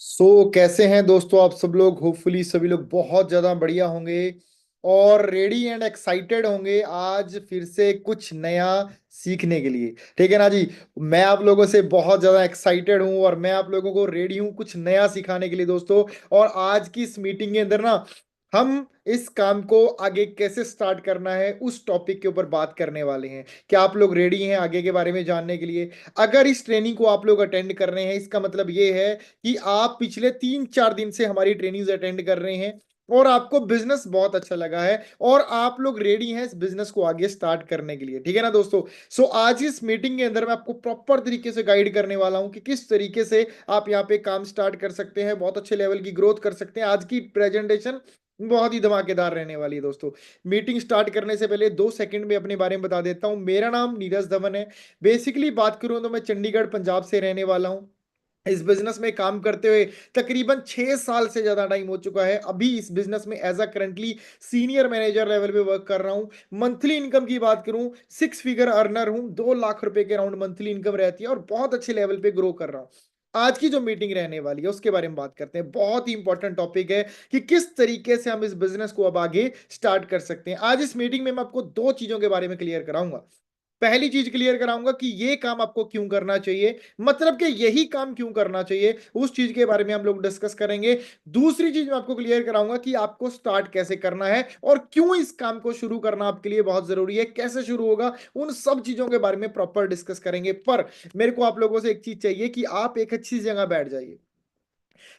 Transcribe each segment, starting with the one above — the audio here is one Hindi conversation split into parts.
कैसे हैं दोस्तों आप सब लोग। होपफुली सभी लोग बहुत ज्यादा बढ़िया होंगे और रेडी एंड एक्साइटेड होंगे आज फिर से कुछ नया सीखने के लिए। ठीक है ना जी। मैं आप लोगों से बहुत ज्यादा एक्साइटेड हूं और मैं आप लोगों को रेडी हूं कुछ नया सिखाने के लिए दोस्तों। और आज की इस मीटिंग के अंदर ना हम इस काम को आगे कैसे स्टार्ट करना है उस टॉपिक के ऊपर बात करने वाले हैं। क्या आप लोग रेडी हैं आगे के बारे में जानने के लिए? अगर इस ट्रेनिंग को आप लोग अटेंड कर रहे हैं इसका मतलब ये है कि आप पिछले 3-4 दिन से हमारी ट्रेनिंग्स अटेंड कर रहे हैं और आपको बिजनेस बहुत अच्छा लगा है और आप लोग रेडी हैं इस बिजनेस को आगे स्टार्ट करने के लिए। ठीक है ना दोस्तों। आज इस मीटिंग के अंदर मैं आपको प्रॉपर तरीके से गाइड करने वाला हूं कि किस तरीके से आप यहाँ पे काम स्टार्ट कर सकते हैं, बहुत अच्छे लेवल की ग्रोथ कर सकते हैं। आज की प्रेजेंटेशन बहुत ही धमाकेदार रहने वाली है दोस्तों। मीटिंग स्टार्ट करने से पहले 2 सेकंड में अपने बारे में बता देता हूं। मेरा नाम नीरज धवन है। बेसिकली बात करूं तो मैं चंडीगढ़ पंजाब से रहने वाला हूं। इस बिजनेस में काम करते हुए तकरीबन 6 साल से ज्यादा टाइम हो चुका है। अभी इस बिजनेस में as a currently senior manager level पे वर्क कर रहा हूं। मंथली इनकम की बात करूं, 6 फिगर अर्नर हूं। 2 लाख रुपए के अराउंड मंथली इनकम रहती है और बहुत अच्छे लेवल पे ग्रो कर रहा हूं। आज की जो मीटिंग रहने वाली है उसके बारे में बात करते हैं। बहुत ही इंपॉर्टेंट टॉपिक है कि किस तरीके से हम इस बिजनेस को अब आगे स्टार्ट कर सकते हैं। आज इस मीटिंग में मैं आपको 2 चीजों के बारे में क्लियर कराऊंगा। पहली चीज क्लियर कराऊंगा कि ये काम आपको क्यों करना चाहिए, मतलब कि यही काम क्यों करना चाहिए, उस चीज के बारे में हम लोग डिस्कस करेंगे। दूसरी चीज मैं आपको क्लियर कराऊंगा कि आपको स्टार्ट कैसे करना है और क्यों इस काम को शुरू करना आपके लिए बहुत जरूरी है, कैसे शुरू होगा, उन सब चीजों के बारे में प्रॉपर डिस्कस करेंगे। पर मेरे को आप लोगों से एक चीज चाहिए कि आप एक अच्छी जगह बैठ जाइए,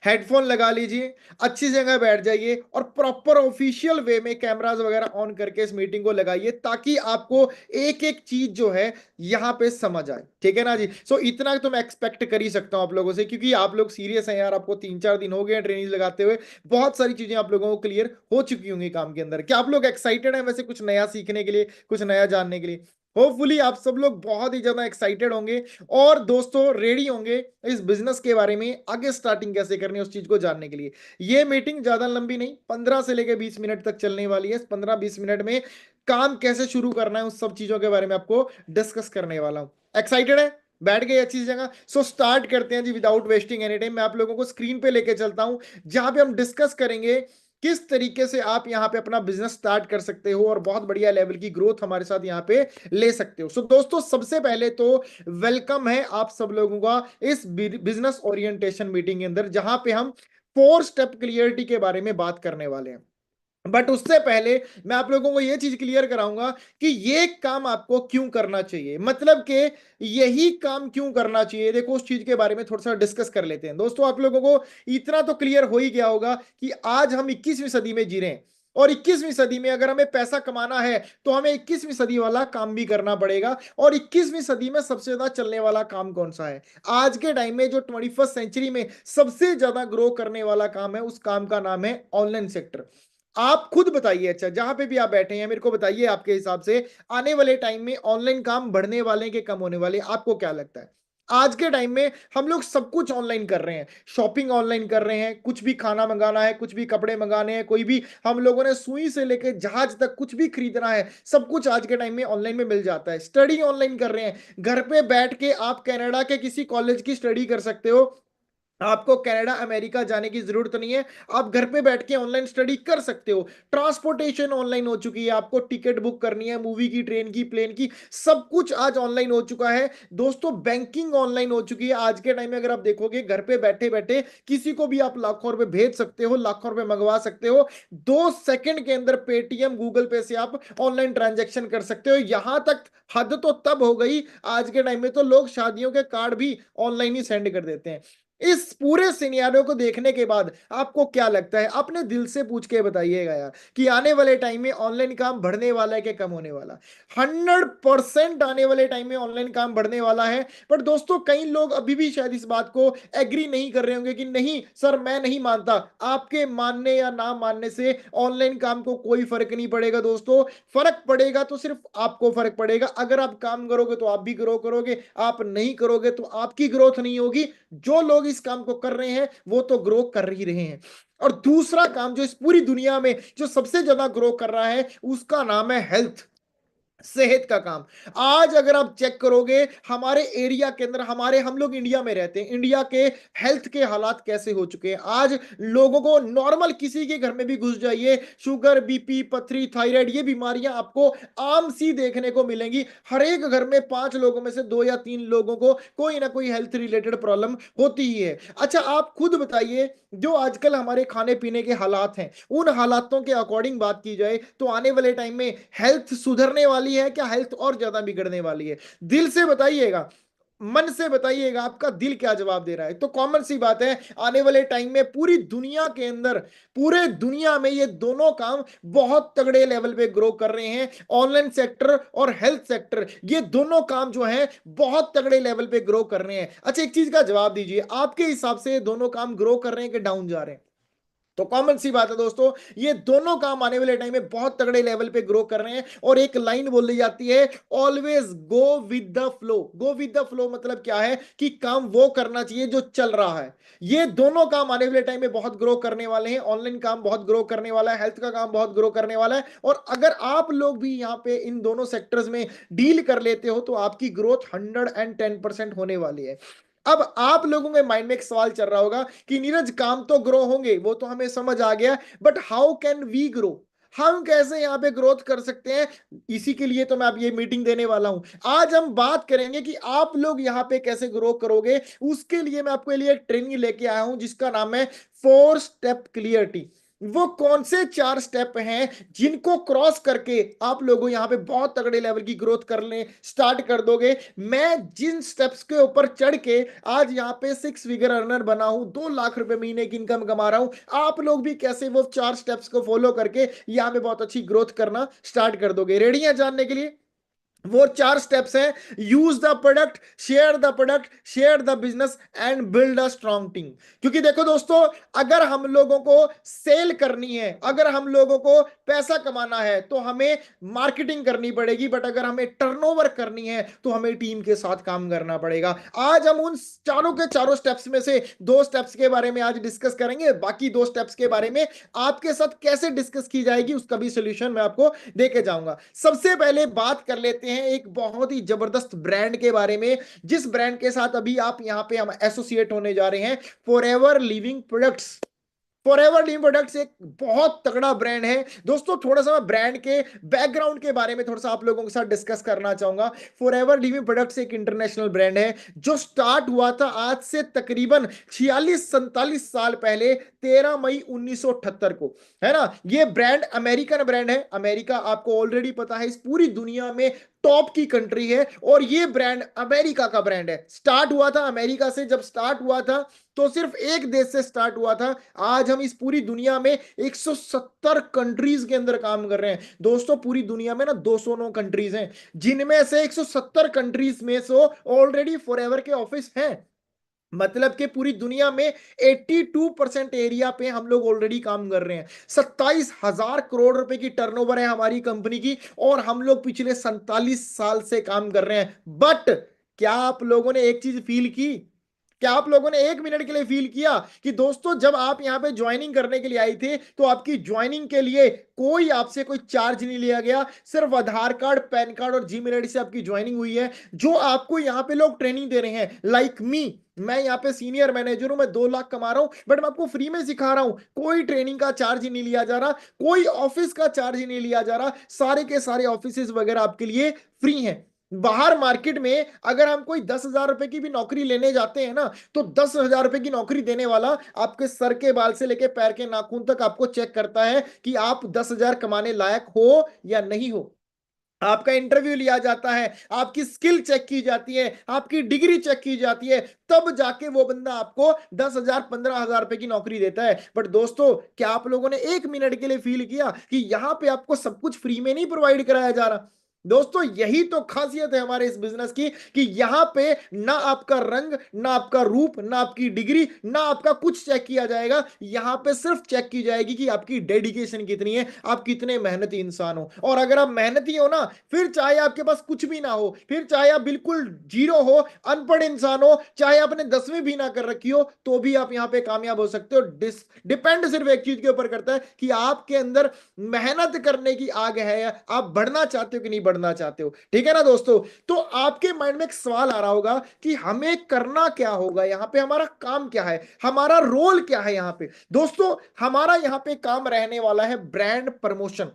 हेडफोन लगा लीजिए, अच्छी जगह बैठ जाइए और प्रॉपर ऑफिशियल वे में कैमरास वगैरह ऑन करके इस मीटिंग को लगाइए ताकि आपको एक एक चीज जो है यहां पे समझ आए। ठीक है ना जी। इतना तो मैं एक्सपेक्ट कर ही सकता हूं आप लोगों से, क्योंकि आप लोग सीरियस हैं यार। आपको 3-4 दिन हो गए ट्रेनिंग लगाते हुए, बहुत सारी चीजें आप लोगों को क्लियर हो चुकी होंगी काम के अंदर। क्या आप लोग एक्साइटेड हैं वैसे कुछ नया सीखने के लिए, कुछ नया जानने के लिए? होपफुली आप सब लोग बहुत ही ज्यादा एक्साइटेड होंगे और दोस्तों रेडी होंगे इस बिजनेस के बारे में आगे स्टार्टिंग कैसे करनी है उस चीज को जानने के लिए। ये मीटिंग ज्यादा लंबी नहीं, 15 से लेकर 20 मिनट तक चलने वाली है। 15-20 मिनट में काम कैसे शुरू करना है उस सब चीजों के बारे में आपको डिस्कस करने वाला हूं। एक्साइटेड है? बैठ गए अच्छी जगह। स्टार्ट करते हैं जी विदाउट वेस्टिंग एनी टाइम। मैं आप लोगों को स्क्रीन पे लेके चलता हूं जहां पे हम डिस्कस करेंगे किस तरीके से आप यहां पे अपना बिजनेस स्टार्ट कर सकते हो और बहुत बढ़िया लेवल की ग्रोथ हमारे साथ यहां पे ले सकते हो। दोस्तों सबसे पहले तो वेलकम है आप सब लोगों का इस बिजनेस ओरिएंटेशन मीटिंग के अंदर, जहां पे हम 4 स्टेप क्लियरिटी के बारे में बात करने वाले हैं। बट उससे पहले मैं आप लोगों को यह चीज क्लियर कराऊंगा कि ये काम आपको क्यों करना चाहिए, मतलब कि यही काम क्यों करना चाहिए। देखो उस चीज के बारे में थोड़ा सा डिस्कस कर लेते हैं। दोस्तों आप लोगों को इतना तो क्लियर हो ही गया होगा कि आज हम 21वीं सदी में जी रहे हैं और 21वीं सदी में अगर हमें पैसा कमाना है तो हमें 21वीं सदी वाला काम भी करना पड़ेगा। और 21वीं सदी में सबसे ज्यादा चलने वाला काम कौन सा है? आज के टाइम में जो 21st सेंचुरी में सबसे ज्यादा ग्रो करने वाला काम है, उस काम का नाम है ऑनलाइन सेक्टर। आप खुद बताइए, अच्छा जहां पे भी आप बैठे हैं मेरे को बताइए, आपके हिसाब से आने वाले टाइम में ऑनलाइन काम बढ़ने वाले के कम होने वाले, आपको क्या लगता है? आज के टाइम में हम लोग सब कुछ ऑनलाइन कर रहे हैं, शॉपिंग ऑनलाइन कर रहे हैं, कुछ भी खाना मंगाना है, कुछ भी कपड़े मंगाने हैं, कोई भी हम लोगों ने सुई से लेकर जहाज तक कुछ भी खरीदना है, सब कुछ आज के टाइम में ऑनलाइन में मिल जाता है। स्टडी ऑनलाइन कर रहे हैं, घर पे बैठ के आप कनाडा के किसी कॉलेज की स्टडी कर सकते हो। आपको कनाडा अमेरिका जाने की जरूरत नहीं है, आप घर पे बैठ के ऑनलाइन स्टडी कर सकते हो। ट्रांसपोर्टेशन ऑनलाइन हो चुकी है, आपको टिकट बुक करनी है मूवी की, ट्रेन की, प्लेन की, सब कुछ आज ऑनलाइन हो चुका है। दोस्तों बैंकिंग ऑनलाइन हो चुकी है। आज के टाइम में अगर आप देखोगे घर पे बैठे बैठे किसी को भी आप लाखों रुपए भेज सकते हो, लाखों रुपए मंगवा सकते हो। 2 सेकंड के अंदर पेटीएम गूगल पे से आप ऑनलाइन ट्रांजेक्शन कर सकते हो। यहां तक हद तो तब हो गई, आज के टाइम में तो लोग शादियों के कार्ड भी ऑनलाइन ही सेंड कर देते हैं। इस पूरे सिनेरियो को देखने के बाद आपको क्या लगता है? अपने दिल से पूछ के बताइएगा यार कि आने वाले टाइम में ऑनलाइन काम बढ़ने वाला है कि कम होने वाला? 100% आने वाले टाइम में ऑनलाइन काम बढ़ने वाला है। पर दोस्तों कई लोग अभी भी शायद इस बात को एग्री नहीं कर रहे होंगे कि नहीं सर मैं नहीं मानता। आपके मानने या ना मानने से ऑनलाइन काम को कोई फर्क नहीं पड़ेगा दोस्तों। फर्क पड़ेगा तो सिर्फ आपको फर्क पड़ेगा। अगर आप काम करोगे तो आप भी ग्रो करोगे, आप नहीं करोगे तो आपकी ग्रोथ नहीं होगी। जो लोग इस काम को कर रहे हैं वो तो ग्रो कर ही रहे हैं। और दूसरा काम जो इस पूरी दुनिया में जो सबसे ज्यादा ग्रो कर रहा है उसका नाम है हेल्थ। सेहत का काम। आज अगर आप चेक करोगे हमारे एरिया के अंदर, हमारे, हम लोग इंडिया में रहते हैं, इंडिया के हेल्थ के हालात कैसे हो चुके हैं। आज लोगों को नॉर्मल किसी के घर में भी घुस जाइए, शुगर, बीपी, पथरी, थायराइड, ये बीमारियां आपको आम सी देखने को मिलेंगी। हर एक घर में 5 लोगों में से 2 या 3 लोगों को कोई ना कोई हेल्थ रिलेटेड प्रॉब्लम होती ही है। अच्छा, आप खुद बताइए, जो आजकल हमारे खाने पीने के हालात हैं, उन हालातों के अकॉर्डिंग बात की जाए तो आने वाले टाइम में हेल्थ सुधरने वाली है क्या, हेल्थ और ज्यादा बिगड़ने वाली है? दिल से बताइएगा, मन से बताइएगा, आपका दिल क्या जवाब दे रहा है। तो कॉमन सी बात है, आने वाले टाइम में पूरी दुनिया के अंदर, पूरे दुनिया में ये दोनों काम बहुत तगड़े लेवल पे ग्रो कर रहे हैं। ऑनलाइन सेक्टर और हेल्थ सेक्टर, ये दोनों काम जो है बहुत तगड़े लेवल पे ग्रो कर रहे हैं। अच्छा, एक चीज का जवाब दीजिए, आपके हिसाब से ये दोनों काम ग्रो कर रहे हैं कि डाउन जा रहे हैं? तो कॉमन सी बात है दोस्तों, ये दोनों काम आने वाले टाइम में बहुत तगड़े लेवल पे ग्रो कर रहे हैं। और एक लाइन बोली जाती है, always go with the flow. Go with the flow मतलब क्या है कि काम वो करना चाहिए जो चल रहा है। ये दोनों काम आने वाले टाइम में बहुत ग्रो करने वाले हैं। ऑनलाइन काम बहुत ग्रो करने वाला है, हेल्थ का काम बहुत ग्रो करने वाला है। और अगर आप लोग भी यहाँ पे इन दोनों सेक्टर्स में डील कर लेते हो तो आपकी ग्रोथ 110% होने वाली है। अब आप लोगों के माइंड में एक सवाल चल रहा होगा कि नीरज, काम तो ग्रो होंगे, वो तो हमें समझ आ गया, but how can we grow? हम कैसे यहाँ पे ग्रोथ कर सकते हैं? इसी के लिए तो मैं अब ये मीटिंग देने वाला हूं। आज हम बात करेंगे कि आप लोग यहाँ पे कैसे ग्रो करोगे। उसके लिए मैं आपके लिए एक ट्रेनिंग लेके आया हूं जिसका नाम है 4 स्टेप क्लियरिटी। वो कौन से 4 स्टेप हैं जिनको क्रॉस करके आप लोगों यहाँ पे बहुत तगड़े लेवल की ग्रोथ करने स्टार्ट कर दोगे। मैं जिन स्टेप्स के ऊपर चढ़ के आज यहाँ पे 6 फिगर अर्नर बना हूं, 2 लाख रुपए महीने की इनकम कमा रहा हूं, आप लोग भी कैसे वो 4 स्टेप्स को फॉलो करके यहाँ पे बहुत अच्छी ग्रोथ करना स्टार्ट कर दोगे। रेडी है जानने के लिए? वो 4 स्टेप्स हैं, use the product, share the product, share the business and build a strong team. क्योंकि देखो दोस्तों, अगर हम लोगों को सेल करनी है, अगर हम लोगों को पैसा कमाना है तो हमें मार्केटिंग करनी पड़ेगी, बट अगर हमें टर्नओवर करनी है तो हमें टीम के साथ काम करना पड़ेगा। आज हम उन चारों के चारों स्टेप्स में से 2 स्टेप्स के बारे में आज डिस्कस करेंगे। बाकी 2 स्टेप्स के बारे में आपके साथ कैसे डिस्कस की जाएगी उसका भी सोल्यूशन मैं आपको देके जाऊंगा। सबसे पहले बात कर लेते हैं एक बहुत ही जबरदस्त ब्रांड के बारे में, जिस ब्रांड के साथ अभी आप यहां पे हम एसोसिएट होने जा रहे हैं, forever living products. Forever living products एक बहुत तगड़ा ब्रांड है दोस्तों। थोड़ा सा मैं ब्रांड के बैकग्राउंड के बारे में थोड़ा सा आप लोगों के साथ डिस्कस करना चाहूंगा। फॉरएवर लिविंग प्रोडक्ट्स एक इंटरनेशनल ब्रांड है जो स्टार्ट हुआ था आज से तकरीबन 46-47 साल पहले, 13 मई 1978 को, है ना। ये ब्रांड अमेरिकन ब्रांड है। अमेरिका आपको ऑलरेडी पता है इस पूरी दुनिया में टॉप की कंट्री है, और ये ब्रांड अमेरिका का ब्रांड है। स्टार्ट हुआ था अमेरिका से। जब स्टार्ट हुआ था तो सिर्फ एक देश से स्टार्ट हुआ था। आज हम इस पूरी दुनिया में 170 कंट्रीज के अंदर काम कर रहे हैं दोस्तों। पूरी दुनिया में ना 209 कंट्रीज हैं, जिनमें से 170 कंट्रीज में से ऑलरेडी फॉरएवर के ऑफिस हैं। मतलब कि पूरी दुनिया में 82% एरिया पे हम लोग ऑलरेडी काम कर रहे हैं। 27,000 करोड़ रुपए की टर्नओवर है हमारी कंपनी की, और हम लोग पिछले 47 साल से काम कर रहे हैं। बट क्या आप लोगों ने एक चीज फील की? क्या आप लोगों ने 1 मिनट के लिए फील किया कि दोस्तों जब आप यहां पे ज्वाइनिंग करने के लिए आए थे तो आपकी ज्वाइनिंग के लिए कोई आपसे कोई चार्ज नहीं लिया गया? सिर्फ आधार कार्ड, पैन कार्ड और जीमेल आईडी से आपकी ज्वाइनिंग हुई है। जो आपको यहां पे लोग ट्रेनिंग दे रहे हैं, लाइक मी, मैं यहाँ पे सीनियर मैनेजर हूं, मैं 2 लाख कमा रहा हूं, बट मैं आपको फ्री में सिखा रहा हूं। कोई ट्रेनिंग का चार्ज ही नहीं लिया जा रहा, कोई ऑफिस का चार्ज ही नहीं लिया जा रहा। सारे के सारे ऑफिस वगैरह आपके लिए फ्री हैं। बाहर मार्केट में अगर हम कोई 10,000 रुपए की भी नौकरी लेने जाते हैं ना, तो 10,000 रुपए की नौकरी देने वाला आपके सर के बाल से लेके पैर के नाखून तक आपको चेक करता है कि आप 10,000 कमाने लायक हो या नहीं हो। आपका इंटरव्यू लिया जाता है, आपकी स्किल चेक की जाती है, आपकी डिग्री चेक की जाती है, तब जाके वो बंदा आपको 10,000 15,000 रुपए की नौकरी देता है। बट दोस्तों, क्या आप लोगों ने 1 मिनट के लिए फील किया कि यहां पे आपको सब कुछ फ्री में नहीं प्रोवाइड कराया जा रहा? दोस्तों, यही तो खासियत है हमारे इस बिजनेस की कि यहां पे ना आपका रंग, ना आपका रूप, ना आपकी डिग्री, ना आपका कुछ चेक किया जाएगा। यहां पे सिर्फ चेक की जाएगी कि आपकी डेडिकेशन कितनी है, आप कितने मेहनती इंसान हो। और अगर आप मेहनती हो ना, फिर चाहे आपके पास कुछ भी ना हो, फिर चाहे आप बिल्कुल जीरो हो, अनपढ़ इंसान हो, चाहे आपने 10वीं भी ना कर रखी हो, तो भी आप यहां पे कामयाब हो सकते हो। डिपेंड सिर्फ एक चीज के ऊपर करता है कि आपके अंदर मेहनत करने की आग है, आप बढ़ना चाहते हो कि नहीं बढ़ना बढ़ना चाहते हो, ठीक है ना दोस्तों। तो आपके माइंड में एक सवाल आ रहा होगा कि हमें करना क्या होगा, यहां पे हमारा काम क्या है, हमारा रोल क्या है यहां पे। दोस्तों हमारा यहां पे काम रहने वाला है ब्रांड प्रमोशन।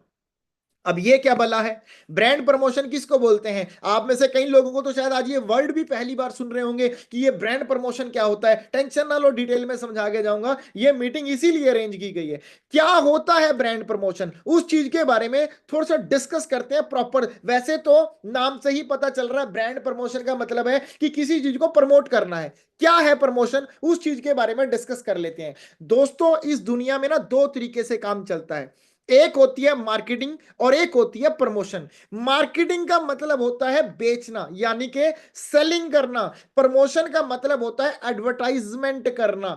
अब ये क्या भला है, ब्रांड प्रमोशन किसको बोलते हैं? आप में से कई लोगों को तो शायद आज ये वर्ड भी पहली बार सुन रहे होंगे कि ये ब्रांड प्रमोशन क्या होता है। टेंशन ना लो, डिटेल में समझा के जाऊंगा, ये मीटिंग इसीलिए अरेंज की गई है। क्या होता है ब्रांड प्रमोशन, उस चीज के बारे में थोड़ा सा डिस्कस करते हैं प्रॉपर। वैसे तो नाम से ही पता चल रहा है, ब्रांड प्रमोशन का मतलब है कि किसी चीज को प्रमोट करना है। क्या है प्रमोशन, उस चीज के बारे में डिस्कस कर लेते हैं। दोस्तों इस दुनिया में ना दो तरीके से काम चलता है, एक होती है मार्केटिंग और एक होती है प्रमोशन। मार्केटिंग का मतलब होता है बेचना, यानी कि सेलिंग करना। प्रमोशन का मतलब होता है एडवर्टाइजमेंट करना।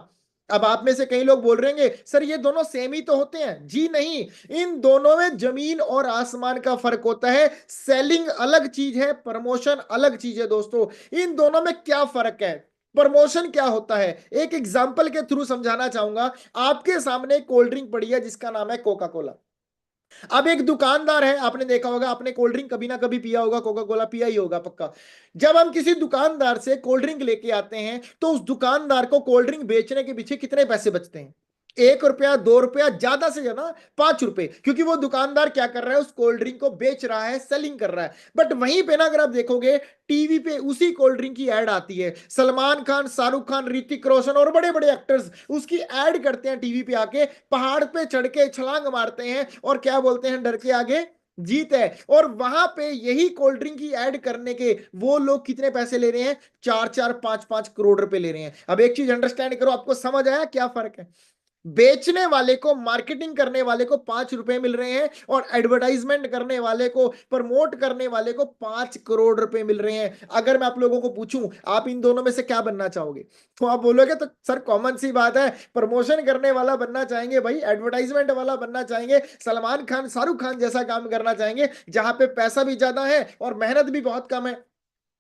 अब आप में से कई लोग बोल रहे होंगे सर ये दोनों सेम ही तो होते हैं। जी नहीं, इन दोनों में जमीन और आसमान का फर्क होता है। सेलिंग अलग चीज है, प्रमोशन अलग चीज है। दोस्तों इन दोनों में क्या फर्क है, प्रमोशन क्या होता है, एक एग्जांपल के थ्रू समझाना चाहूंगा। आपके सामने एक कोल्ड ड्रिंक पड़ी है जिसका नाम है कोका कोला। अब एक दुकानदार है, आपने देखा होगा, आपने कोल्ड ड्रिंक कभी ना कभी पिया होगा, कोका कोला पिया ही होगा पक्का। जब हम किसी दुकानदार से कोल्ड ड्रिंक लेके आते हैं तो उस दुकानदार को कोल्ड ड्रिंक बेचने के पीछे कितने पैसे बचते हैं? 1 रुपया, 2 रुपया, ज्यादा से ज्यादा 5 रुपए, क्योंकि वो दुकानदार क्या कर रहा है, उस कोल्ड ड्रिंक को बेच रहा है, सेलिंग कर रहा है। बट वहीं पे ना अगर आप देखोगे, टीवी पे उसी कोल्ड ड्रिंक की एड आती है, सलमान खान, शाहरुख खान, ऋतिक रोशन और बड़े बड़े एक्टर्स उसकी एड करते हैं टीवी पे आके, पहाड़ पे चढ़ के छलांग मारते हैं और क्या बोलते हैं, डर के आगे जीत है। और वहां पे यही कोल्ड ड्रिंक की ऐड करने के वो लोग कितने पैसे ले रहे हैं? 4-4, 5-5 करोड़ रुपए ले रहे हैं। अब एक चीज अंडरस्टैंड करो, आपको समझ आया क्या फर्क है? बेचने वाले को, मार्केटिंग करने वाले को 5 रुपए मिल रहे हैं और एडवर्टाइजमेंट करने वाले को, प्रमोट करने वाले को 5 करोड़ रुपए मिल रहे हैं। अगर मैं आप लोगों को पूछूं आप इन दोनों में से क्या बनना चाहोगे, तो आप बोलोगे तो सर कॉमन सी बात है, प्रमोशन करने वाला बनना चाहेंगे भाई, एडवर्टाइजमेंट वाला बनना चाहेंगे, सलमान खान, शाहरुख खान जैसा काम करना चाहेंगे जहां पे पैसा भी ज्यादा है और मेहनत भी बहुत कम है।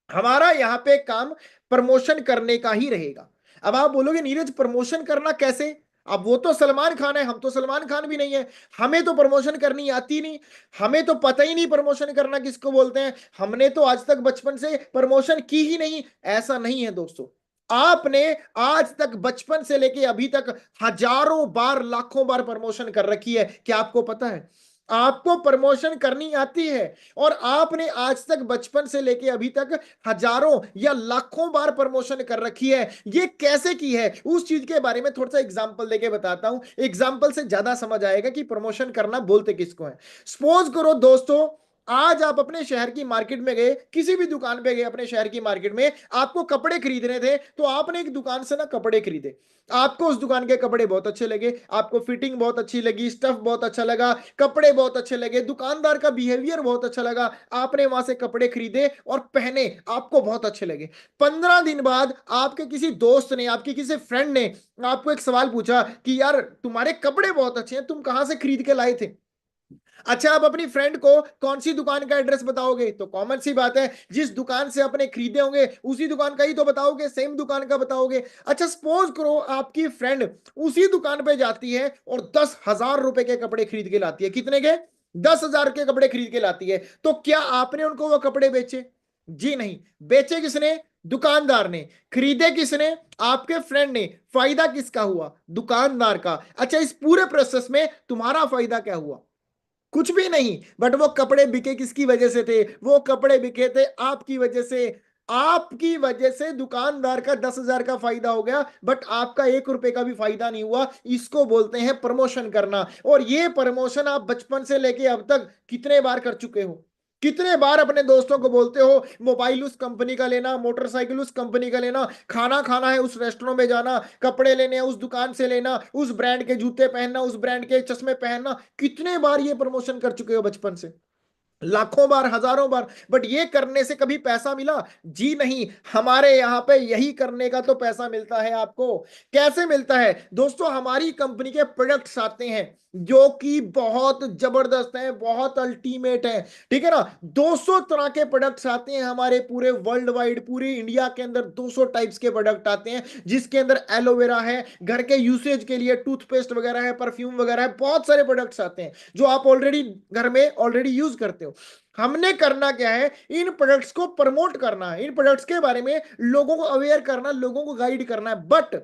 हमारा यहाँ पे काम प्रमोशन करने का ही रहेगा। अब आप बोलोगे नीरज प्रमोशन करना कैसे? अब वो तो सलमान खान है, हम तो सलमान खान भी नहीं है, हमें तो प्रमोशन करनी आती नहीं, हमें तो पता ही नहीं प्रमोशन करना किसको बोलते हैं, हमने तो आज तक बचपन से प्रमोशन की ही नहीं। ऐसा नहीं है दोस्तों, आपने आज तक बचपन से लेके अभी तक हजारों बार, लाखों बार प्रमोशन कर रखी है, क्या आपको पता है? आपको प्रमोशन करनी आती है और आपने आज तक बचपन से लेके अभी तक हजारों या लाखों बार प्रमोशन कर रखी है। ये कैसे की है, उस चीज के बारे में थोड़ा सा एग्जांपल देके बताता हूं। एग्जांपल से ज्यादा समझ आएगा कि प्रमोशन करना बोलते किसको है। सपोज करो दोस्तों, आज आप अपने शहर की मार्केट में गए, किसी भी दुकान पे गए अपने शहर की मार्केट में, आपको कपड़े खरीदने थे, तो आपने एक दुकान से ना कपड़े खरीदे। आपको उस दुकान के कपड़े बहुत अच्छे लगे, आपको फिटिंग बहुत अच्छी लगी, स्टफ बहुत अच्छा लगा, कपड़े बहुत अच्छे लगे, दुकानदार का बिहेवियर बहुत अच्छा लगा, आपने वहां से कपड़े खरीदे और पहने, आपको बहुत अच्छे लगे। 15 दिन बाद आपके किसी दोस्त ने, आपके किसी फ्रेंड ने आपको एक सवाल पूछा कि यार तुम्हारे कपड़े बहुत अच्छे हैं, तुम कहां से खरीद के लाए थे? अच्छा, आप अपनी फ्रेंड को कौन सी दुकान का एड्रेस बताओगे? तो कॉमन सी बात है, जिस दुकान से आपने खरीदे होंगे उसी दुकान का ही तो बताओगे, सेम दुकान का बताओगे। अच्छा सपोज करो आपकी फ्रेंड उसी दुकान पे जाती है और 10,000 रुपए के कपड़े खरीद के लाती है। कितने के? 10,000 के कपड़े खरीद के लाती है। तो क्या आपने उनको वो कपड़े बेचे? जी नहीं। बेचे किसने? दुकानदार ने। खरीदे किसने? आपके फ्रेंड ने। फायदा किसका हुआ? दुकानदार का। अच्छा, इस पूरे प्रोसेस में तुम्हारा फायदा क्या हुआ? कुछ भी नहीं। बट वो कपड़े बिके किसकी वजह से थे? वो कपड़े बिके थे आपकी वजह से। आपकी वजह से दुकानदार का 10,000 का फायदा हो गया, बट आपका 1 रुपए का भी फायदा नहीं हुआ। इसको बोलते हैं प्रमोशन करना। और ये प्रमोशन आप बचपन से लेके अब तक कितने बार कर चुके हो? कितने बार अपने दोस्तों को बोलते हो मोबाइल उस कंपनी का लेना, मोटरसाइकिल उस कंपनी का लेना, खाना खाना है उस रेस्टोरेंट में जाना, कपड़े लेने हैं उस दुकान से लेना, उस ब्रांड के जूते पहनना, उस ब्रांड के चश्मे पहनना। कितने बार ये प्रमोशन कर चुके हो बचपन से? लाखों बार, हजारों बार। बट ये करने से कभी पैसा मिला? जी नहीं। हमारे यहां पे यही करने का तो पैसा मिलता है आपको। कैसे मिलता है दोस्तों? हमारी कंपनी के प्रोडक्ट्स आते हैं जो कि बहुत जबरदस्त हैं, बहुत अल्टीमेट हैं, ठीक है ना। 200 तरह के प्रोडक्ट्स आते हैं हमारे पूरे वर्ल्ड वाइड, पूरे इंडिया के अंदर 200 टाइप्स के प्रोडक्ट आते हैं, जिसके अंदर एलोवेरा है, घर के यूसेज के लिए टूथपेस्ट वगैरह है, परफ्यूम वगैरह है, बहुत सारे प्रोडक्ट्स आते हैं जो आप ऑलरेडी घर में ऑलरेडी यूज करते हो। हमने करना क्या है, इन प्रोडक्ट्स को प्रमोट करना है, इन प्रोडक्ट्स के बारे में लोगों को अवेयर करना, लोगों को गाइड करना है। बट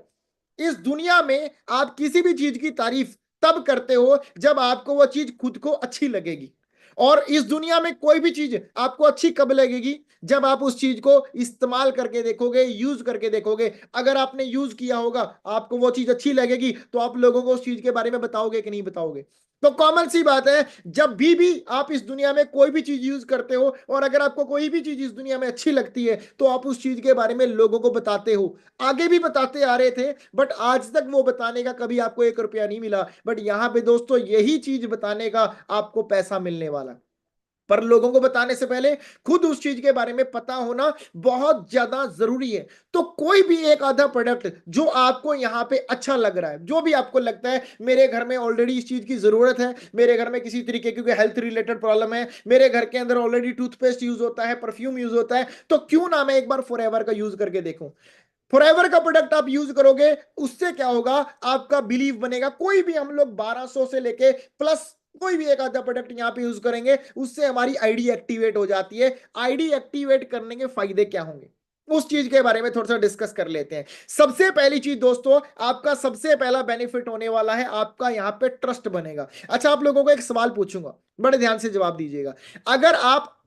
इस दुनिया में आप किसी भी चीज की तारीफ तब करते हो जब आपको वो चीज खुद को अच्छी लगेगी। और इस दुनिया में कोई भी चीज आपको अच्छी कब लगेगी, जब आप उस चीज को इस्तेमाल करके देखोगे, यूज करके देखोगे। अगर आपने यूज किया होगा, आपको वो चीज अच्छी लगेगी, तो आप लोगों को उस चीज के बारे में बताओगे कि नहीं बताओगे। तो कॉमन सी बात है, जब भी आप इस दुनिया में कोई भी चीज यूज करते हो, और अगर आपको कोई भी चीज इस दुनिया में अच्छी लगती है, तो आप उस चीज के बारे में लोगों को बताते हो। आगे भी बताते आ रहे थे, बट आज तक वो बताने का कभी आपको 1 रुपया नहीं मिला। बट यहां पे दोस्तों यही चीज बताने का आपको पैसा मिलने वाला। पर लोगों को बताने से पहले खुद उस चीज के बारे में पता होना बहुत ज्यादा जरूरी है। तो कोई भी एक आधा प्रोडक्ट जो आपको यहां पे अच्छा लग रहा है, जो भी आपको लगता है मेरे घर में ऑलरेडी इस चीज की जरूरत है, मेरे घर में किसी तरीके की हेल्थ रिलेटेड प्रॉब्लम है, मेरे घर के अंदर ऑलरेडी टूथपेस्ट यूज होता है, परफ्यूम यूज होता है, तो क्यों ना मैं एक बार फॉरएवर का यूज करके देखूं। फॉरएवर का प्रोडक्ट आप यूज करोगे, उससे क्या होगा, आपका बिलीव बनेगा। कोई भी हम लोग 1200 से लेके प्लस कोई भी एक आधा प्रोडक्ट यहां पे यूज करेंगे, उससे हमारी आईडी एक्टिवेट हो जाती है। आईडी एक्टिवेट करने के फायदे क्या होंगे, उस चीज के बारे में थोड़ा सा डिस्कस कर लेते हैं। सबसे पहली चीज दोस्तों, आपका सबसे पहला बेनिफिट होने वाला है, आपका यहां पे ट्रस्ट बनेगा। अच्छा, आप लोगों को एक सवाल पूछूंगा, बड़े ध्यान से जवाब दीजिएगा। अगर आप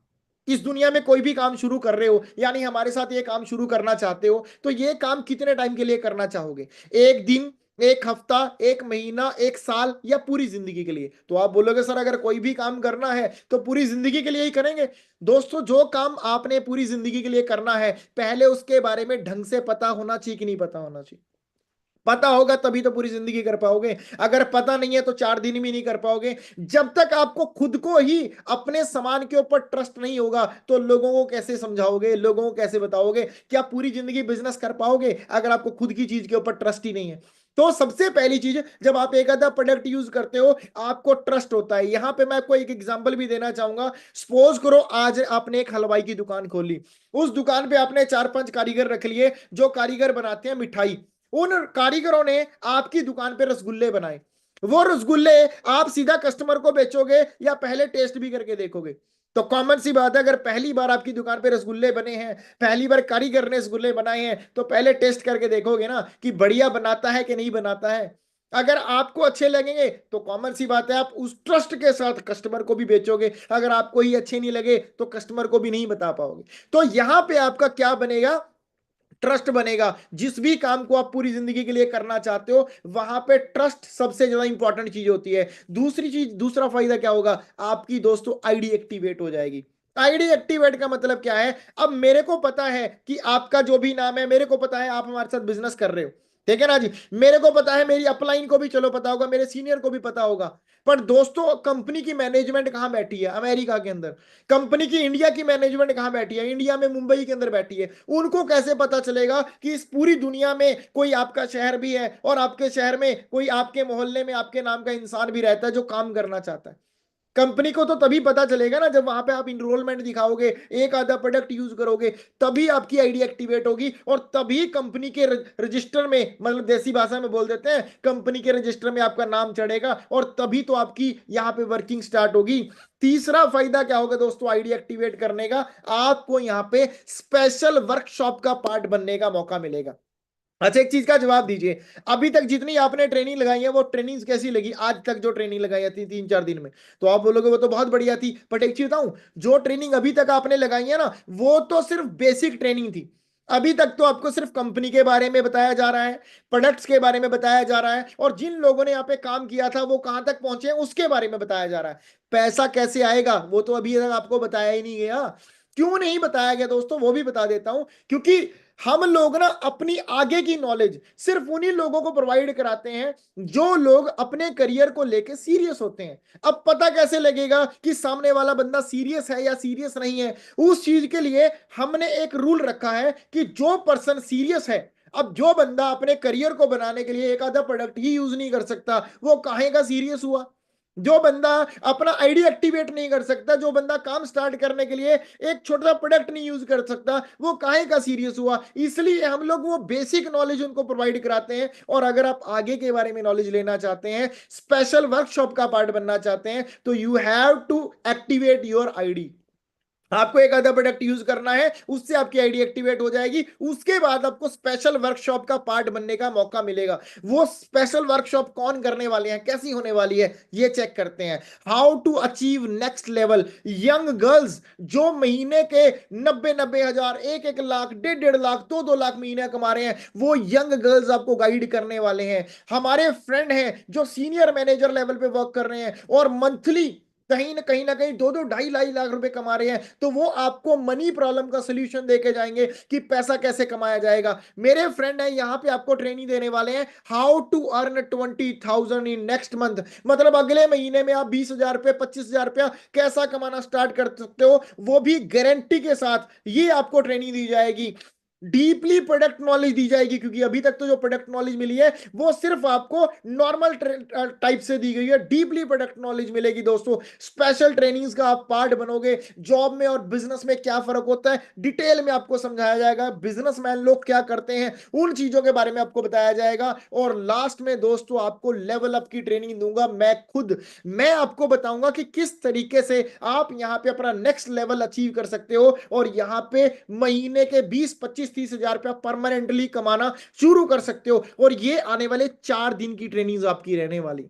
इस दुनिया में कोई भी काम शुरू कर रहे हो, यानी हमारे साथ ये काम शुरू करना चाहते हो, तो ये काम कितने टाइम के लिए करना चाहोगे? 1 दिन, 1 हफ्ता, 1 महीना, 1 साल, या पूरी जिंदगी के लिए? तो आप बोलोगे सर अगर कोई भी काम करना है तो पूरी जिंदगी के लिए ही करेंगे। दोस्तों, जो काम आपने पूरी जिंदगी के लिए करना है, पहले उसके बारे में ढंग से पता होना चाहिए कि नहीं पता होना चाहिए? पता होगा तभी तो पूरी जिंदगी कर पाओगे। अगर पता नहीं है तो 4 दिन भी नहीं कर पाओगे। जब तक आपको खुद को ही अपने सामान के ऊपर ट्रस्ट नहीं होगा, तो लोगों को कैसे समझाओगे, लोगों को कैसे बताओगे? क्या पूरी जिंदगी बिजनेस कर पाओगे अगर आपको खुद की चीज के ऊपर ट्रस्ट ही नहीं है? तो सबसे पहली चीज, जब आप एक आधा प्रोडक्ट यूज करते हो, आपको ट्रस्ट होता है। यहां पे मैं आपको एक एग्जांपल भी देना चाहूंगा। सपोज करो आज आपने एक हलवाई की दुकान खोली, उस दुकान पे आपने 4-5 कारीगर रख लिए, जो कारीगर बनाते हैं मिठाई। उन कारीगरों ने आपकी दुकान पे रसगुल्ले बनाए। वो रसगुल्ले आप सीधा कस्टमर को बेचोगे या पहले टेस्ट भी करके देखोगे? तो कॉमन सी बात है, अगर पहली बार आपकी दुकान पे रसगुल्ले बने हैं, पहली बार कारीगर ने रसगुल्ले बनाए हैं, तो पहले टेस्ट करके देखोगे ना कि बढ़िया बनाता है कि नहीं बनाता है। अगर आपको अच्छे लगेंगे तो कॉमन सी बात है, आप उस ट्रस्ट के साथ कस्टमर को भी बेचोगे। अगर आपको ही अच्छे नहीं लगे तो कस्टमर को भी नहीं बता पाओगे। तो यहां पे आपका क्या बनेगा, ट्रस्ट बनेगा। जिस भी काम को आप पूरी जिंदगी के लिए करना चाहते हो, वहां पे ट्रस्ट सबसे ज्यादा इंपॉर्टेंट चीज होती है। दूसरी चीज, दूसरा फायदा क्या होगा, आपकी दोस्तों आईडी एक्टिवेट हो जाएगी। आईडी एक्टिवेट का मतलब क्या है, अब मेरे को पता है कि आपका जो भी नाम है, मेरे को पता है आप हमारे साथ बिजनेस कर रहे हो, ठीक है ना जी। मेरे को पता है, मेरी अपलाइन को भी चलो पता होगा, मेरे सीनियर को भी पता होगा। पर दोस्तों, कंपनी की मैनेजमेंट कहां बैठी है? अमेरिका के अंदर। कंपनी की इंडिया की मैनेजमेंट कहां बैठी है? इंडिया में, मुंबई के अंदर बैठी है। उनको कैसे पता चलेगा कि इस पूरी दुनिया में कोई आपका शहर भी है, और आपके शहर में कोई, आपके मोहल्ले में आपके नाम का इंसान भी रहता है जो काम करना चाहता है? कंपनी को तो तभी पता चलेगा ना, जब वहां पे आप इनरोलमेंट दिखाओगे, एक आधा प्रोडक्ट यूज करोगे, तभी आपकी आईडी एक्टिवेट होगी। और तभी कंपनी के रजिस्टर में, मतलब देसी भाषा में बोल देते हैं, कंपनी के रजिस्टर में आपका नाम चढ़ेगा, और तभी तो आपकी यहां पे वर्किंग स्टार्ट होगी। तीसरा फायदा क्या होगा दोस्तों आईडी एक्टिवेट करने का, आपको यहां पे स्पेशल वर्कशॉप का पार्ट बनने का मौका मिलेगा। अच्छा, एक चीज का जवाब दीजिए, अभी तक जितनी आपने ट्रेनिंग लगाई है, वो ट्रेनिंग कैसी लगी? आज तक जो ट्रेनिंग लगाई थी 3-4 दिन में, तो आप बोलोगे वो तो बहुत बढ़िया थी। बट एक चीज बताऊं, जो ट्रेनिंग अभी तक आपने लगाई है ना, वो तो सिर्फ बेसिक ट्रेनिंग थी। अभी तक तो आपको सिर्फ कंपनी के बारे में बताया जा रहा है, प्रोडक्ट्स के बारे में बताया जा रहा है, और जिन लोगों ने यहाँ पे काम किया था वो कहां तक पहुंचे हैं उसके बारे में बताया जा रहा है। पैसा कैसे आएगा वो तो अभी तक आपको बताया ही नहीं गया। क्यों नहीं बताया गया दोस्तों, वो भी बता देता हूं। क्योंकि हम लोग ना अपनी आगे की नॉलेज सिर्फ उन्हीं लोगों को प्रोवाइड कराते हैं जो लोग अपने करियर को लेके सीरियस होते हैं। अब पता कैसे लगेगा कि सामने वाला बंदा सीरियस है या सीरियस नहीं है? उस चीज के लिए हमने एक रूल रखा है कि जो पर्सन सीरियस है, अब जो बंदा अपने करियर को बनाने के लिए एक आधा प्रोडक्ट ही यूज नहीं कर सकता, वो काहे का सीरियस हुआ? जो बंदा अपना आईडी एक्टिवेट नहीं कर सकता, जो बंदा काम स्टार्ट करने के लिए एक छोटा सा प्रोडक्ट नहीं यूज कर सकता, वो काहे का सीरियस हुआ। इसलिए हम लोग वो बेसिक नॉलेज उनको प्रोवाइड कराते हैं। और अगर आप आगे के बारे में नॉलेज लेना चाहते हैं, स्पेशल वर्कशॉप का पार्ट बनना चाहते हैं, तो you have to activate your ID. आपको एक आधा प्रोडक्ट यूज करना है, उससे आपकी आईडी एक्टिवेट हो जाएगी। उसके बाद आपको स्पेशल वर्कशॉप का पार्ट बनने का मौका मिलेगा। वो स्पेशल वर्कशॉप कौन करने वाले हैं, कैसी होने वाली है, ये चेक करते हैं। How to achieve next level. Young girls जो महीने के 90-90 हजार, 1-1 लाख, 1.5-1.5 लाख, 2-2 लाख महीने कमा रहे हैं, वो यंग गर्ल्स आपको गाइड करने वाले हैं। हमारे फ्रेंड हैं जो सीनियर मैनेजर लेवल पे वर्क कर रहे हैं और मंथली कहीं ना कहीं 2-2 ढाई-ढाई लाख रुपए कमा रहे हैं, तो वो आपको मनी प्रॉब्लम का सोल्यूशन देके जाएंगे कि पैसा कैसे कमाया जाएगा। मेरे फ्रेंड है यहाँ पे आपको ट्रेनिंग देने वाले हैं, how to earn 20,000 in next month. मतलब अगले महीने में आप 20,000 रुपये, 25,000 रुपया कैसा कमाना स्टार्ट कर सकते हो, वो भी गारंटी के साथ ये आपको ट्रेनिंग दी जाएगी। डीपली प्रोडक्ट नॉलेज दी जाएगी, क्योंकि अभी तक तो जो प्रोडक्ट नॉलेज मिली है वो सिर्फ आपको नॉर्मल टाइप से दी गई है। डीपली प्रोडक्ट नॉलेज मिलेगी दोस्तों। स्पेशल ट्रेनिंग्स का आप पार्ट बनोगे। जॉब में और बिजनेस में क्या फर्क होता है डिटेल में आपको समझाया जाएगा। बिजनेसमैन लोग क्या करते हैं उन चीजों के बारे में आपको बताया जाएगा। और लास्ट में दोस्तों आपको लेवल अप की ट्रेनिंग दूंगा मैं खुद। मैं आपको बताऊंगा कि किस तरीके से आप यहां पे अपना नेक्स्ट लेवल अचीव कर सकते हो और यहां पे महीने के 20-25-30 हजार रुपया परमानेंटली कमाना शुरू कर सकते हो। और ये आने वाले 4 दिन की ट्रेनिंग आपकी रहने वाली,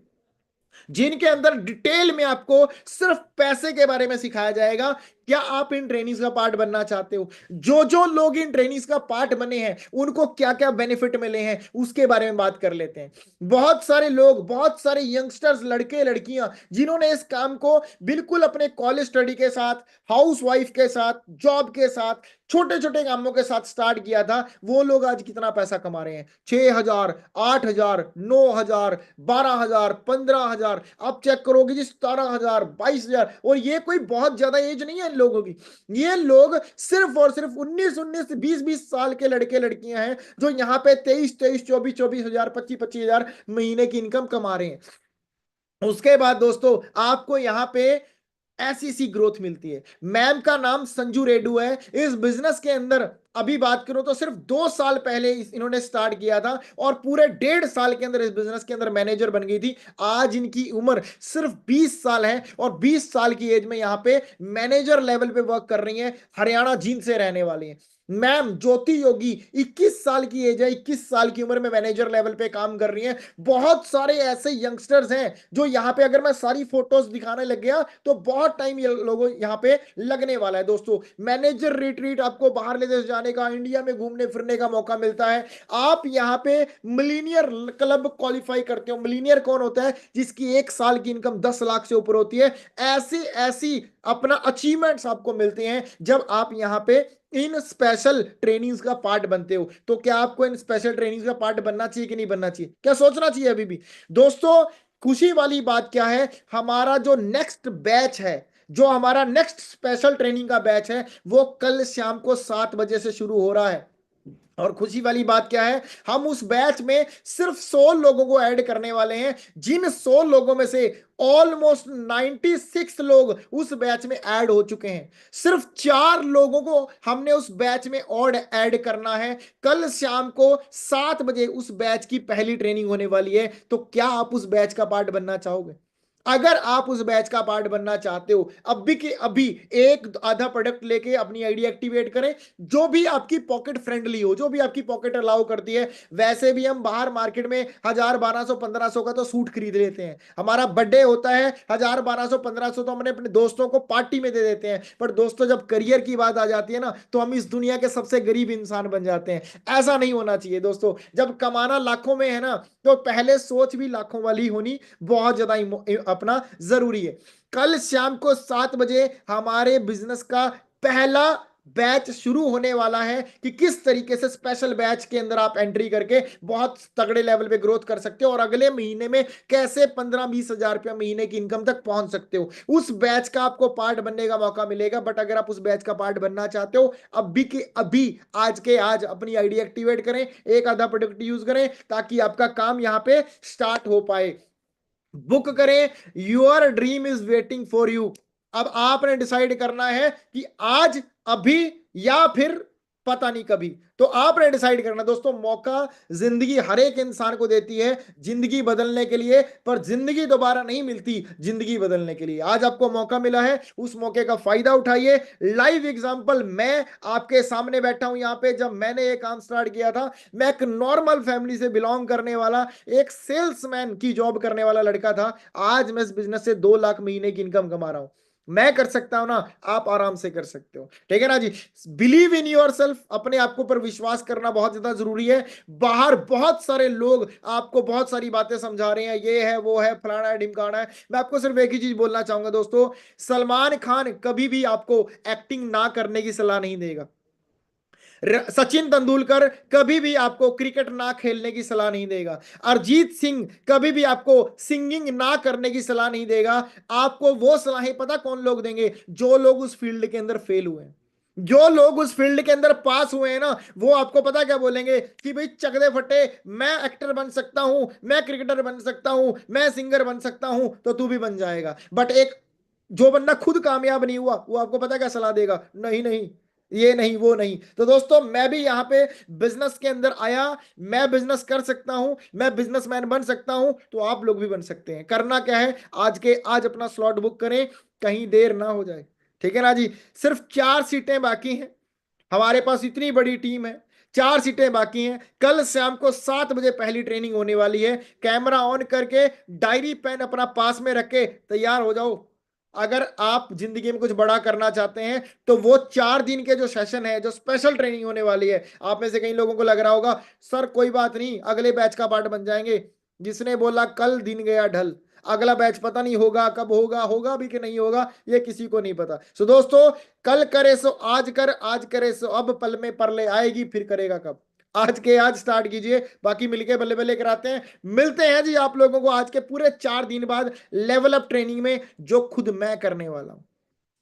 जिनके अंदर डिटेल में आपको सिर्फ पैसे के बारे में सिखाया जाएगा। क्या आप इन ट्रेनिंग्स का पार्ट बनना चाहते हो? जो जो लोग इन ट्रेनिंग्स का पार्ट बने हैं उनको क्या क्या बेनिफिट मिले हैं उसके बारे में बात कर लेते हैं। बहुत सारे लोग, बहुत सारे यंगस्टर्स, लड़के लड़कियां जिन्होंने इस काम को बिल्कुल अपने कॉलेज स्टडी के साथ, हाउस वाइफ के साथ, जॉब के साथ, छोटे छोटे कामों के साथ स्टार्ट किया था, वो लोग आज कितना पैसा कमा रहे हैं। 6,000, 8,000, 9,000, 12,000, 15,000, आप चेक करोगे जी 17,000, 22,000। और ये कोई बहुत ज्यादा एज नहीं है इन लोगों की। ये लोग सिर्फ और सिर्फ 19-19, 20-20 साल के लड़के लड़कियां हैं जो यहाँ पे 23-23, 24-24 हजार, 25-25 हजार महीने की इनकम कमा रहे हैं। उसके बाद दोस्तों आपको यहाँ पे ऐसी सी ग्रोथ मिलती है। मैम का नाम संजू रेड्डू है। इस बिजनेस के अंदर अभी बात करूं तो सिर्फ 2 साल पहले इन्होंने स्टार्ट किया था और पूरे 1.5 साल के अंदर इस बिजनेस के अंदर मैनेजर बन गई थी। आज इनकी उम्र सिर्फ 20 साल है और 20 साल की एज में यहां पे मैनेजर लेवल पे वर्क कर रही हैं। हरियाणा जींद से रहने वाली हैं मैम ज्योति योगी। 21 साल की एज है, 21 साल की उम्र में मैनेजर लेवल पे काम कर रही हैं। बहुत सारे ऐसे यंगस्टर्स हैं जो यहाँ पे, अगर मैं सारी फोटोज दिखाने लग गया तो बहुत टाइम ये लोगों यहाँ पे लगने वाला है। दोस्तों मैनेजर रिट्रीट, आपको बाहर ले देश जाने का, इंडिया में घूमने फिरने का मौका मिलता है। आप यहाँ पे मिलीनियर क्लब क्वालिफाई करते हो। मिलीनियर कौन होता है? जिसकी 1 साल की इनकम 10 लाख से ऊपर होती है। ऐसी ऐसी अपना अचीवमेंट्स आपको मिलते हैं जब आप यहाँ पे इन स्पेशल ट्रेनिंग्स का पार्ट बनते हो। तो क्या आपको इन स्पेशल ट्रेनिंग्स का पार्ट बनना चाहिए कि नहीं बनना चाहिए? क्या सोचना चाहिए अभी भी? दोस्तों खुशी वाली बात क्या है, हमारा जो नेक्स्ट बैच है, जो हमारा नेक्स्ट स्पेशल ट्रेनिंग का बैच है, वो कल शाम को 7 बजे से शुरू हो रहा है। और खुशी वाली बात क्या है, हम उस बैच में सिर्फ 100 लोगों को ऐड करने वाले हैं। जिन 100 लोगों में से ऑलमोस्ट 96 लोग उस बैच में ऐड हो चुके हैं। सिर्फ 4 लोगों को हमने उस बैच में और ऐड करना है। कल शाम को 7 बजे उस बैच की पहली ट्रेनिंग होने वाली है। तो क्या आप उस बैच का पार्ट बनना चाहोगे? अगर आप उस बैच का पार्ट बनना चाहते हो, अभी के अभी एक आधा प्रोडक्ट लेके अपनी आईडी एक्टिवेट करें, जो भी आपकी पॉकेट फ्रेंडली हो, जो भी आपकी पॉकेट अलाउ करती है। वैसे भी हम बाहर मार्केट में 1,000, 1,200, 1,500 का तो सूट खरीद लेते हैं। हमारा बर्थडे होता है, 1,000, 1,200, 1,500 तो हमने अपने दोस्तों को पार्टी में दे देते हैं। पर दोस्तों जब करियर की बात आ जाती है ना, तो हम इस दुनिया के सबसे गरीब इंसान बन जाते हैं। ऐसा नहीं होना चाहिए दोस्तों। जब कमाना लाखों में है ना, तो पहले सोच भी लाखों वाली होनी बहुत ज्यादा अपना जरूरी है। कल शाम को 7 बजे हमारे बिजनेस का पहला बैच शुरू होने वाला है कि किस तरीके से स्पेशल बैच के अंदर आप एंट्री करके बहुत तगड़े लेवल पे ग्रोथ कर सकते हो और अगले महीने में कैसे 15-20 हजार रुपया महीने की इनकम तक पहुंच सकते हो। उस बैच का आपको पार्ट बनने का मौका मिलेगा। बट अगर आप उस बैच का पार्ट बनना चाहते हो, अभी के अभी, आज के आज अपनी आईडी एक्टिवेट करें, एक आधा प्रोडक्ट यूज करें ताकि आपका काम यहां पे स्टार्ट हो पाए। बुक करें, your dream is waiting for you. अब आपने डिसाइड करना है कि आज, अभी, या फिर पता नहीं कभी। तो आपने डिसाइड करना दोस्तों। मौका जिंदगी हर एक इंसान को देती है जिंदगी बदलने के लिए, पर जिंदगी दोबारा नहीं मिलती जिंदगी बदलने के लिए। आज आपको मौका मिला है, उस मौके का फायदा उठाइए। लाइव एग्जांपल, मैं आपके सामने बैठा हूं यहां पे। जब मैंने ये काम स्टार्ट किया था, मैं एक नॉर्मल फैमिली से बिलोंग करने वाला, एक सेल्समैन की जॉब करने वाला लड़का था। आज मैं इस बिजनेस से 2 लाख महीने की इनकम कमा रहा हूं। मैं कर सकता हूं ना, आप आराम से कर सकते हो। ठीक है ना जी। बिलीव इन योर सेल्फ, अपने आप के ऊपर विश्वास करना बहुत ज्यादा जरूरी है। बाहर बहुत सारे लोग आपको बहुत सारी बातें समझा रहे हैं, ये है वो है फलाना है ढिमकाना है। मैं आपको सिर्फ एक ही चीज बोलना चाहूंगा दोस्तों, सलमान खान कभी भी आपको एक्टिंग ना करने की सलाह नहीं देगा। सचिन तेंदुलकर कभी भी आपको क्रिकेट ना खेलने की सलाह नहीं देगा। अरिजीत सिंह कभी भी आपको सिंगिंग ना करने की सलाह नहीं देगा। आपको वो सलाहें पता कौन लोग देंगे? जो लोग उस फील्ड के अंदर फेल हुए हैं। जो लोग उस फील्ड के अंदर पास हुए हैं ना, वो आपको पता क्या बोलेंगे कि भाई चक दे फटे, मैं एक्टर बन सकता हूं, मैं क्रिकेटर बन सकता हूं, मैं सिंगर बन सकता हूं, तो तू भी बन जाएगा। बट एक जो बंदा खुद कामयाब नहीं हुआ, वो आपको पता क्या सलाह देगा? नहीं नहीं, ये नहीं वो नहीं। तो दोस्तों, मैं भी यहां पे बिजनेस के अंदर आया, मैं बिजनेस कर सकता हूं, मैं बिजनेसमैन बन सकता हूं, तो आप लोग भी बन सकते हैं। करना क्या है, आज के आज अपना स्लॉट बुक करें, कहीं देर ना हो जाए। ठीक है ना जी। सिर्फ 4 सीटें बाकी हैं, हमारे पास इतनी बड़ी टीम है। 4 सीटें बाकी हैं। कल शाम को 7 बजे पहली ट्रेनिंग होने वाली है। कैमरा ऑन करके, डायरी पेन अपना पास में रख के तैयार हो जाओ। अगर आप जिंदगी में कुछ बड़ा करना चाहते हैं, तो वो 4 दिन के जो सेशन है, जो स्पेशल ट्रेनिंग होने वाली है, आप में से कई लोगों को लग रहा होगा सर कोई बात नहीं, अगले बैच का पार्ट बन जाएंगे। जिसने बोला कल दिन गया ढल, अगला बैच पता नहीं होगा कब होगा, होगा भी कि नहीं होगा, ये किसी को नहीं पता। सो दोस्तों, कल करे सो आज कर, आज करे सो अब, पल में परले आएगी, फिर करेगा कब? आज के आज स्टार्ट कीजिए, बाकी मिलके बल्ले बल्ले कराते हैं। मिलते हैं जी आप लोगों को आज के पूरे 4 दिन बाद लेवल अप ट्रेनिंग में, जो खुद मैं करने वाला हूं।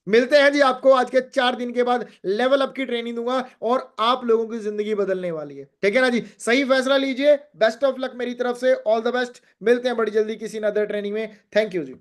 मिलते हैं जी आपको आज के 4 दिन के बाद, लेवल अप की ट्रेनिंग दूंगा और आप लोगों की जिंदगी बदलने वाली है। ठीक है ना जी। सही फैसला लीजिए। बेस्ट ऑफ लक मेरी तरफ से, ऑल द बेस्ट। मिलते हैं बड़ी जल्दी किसी नदर ट्रेनिंग में। Thank you ji.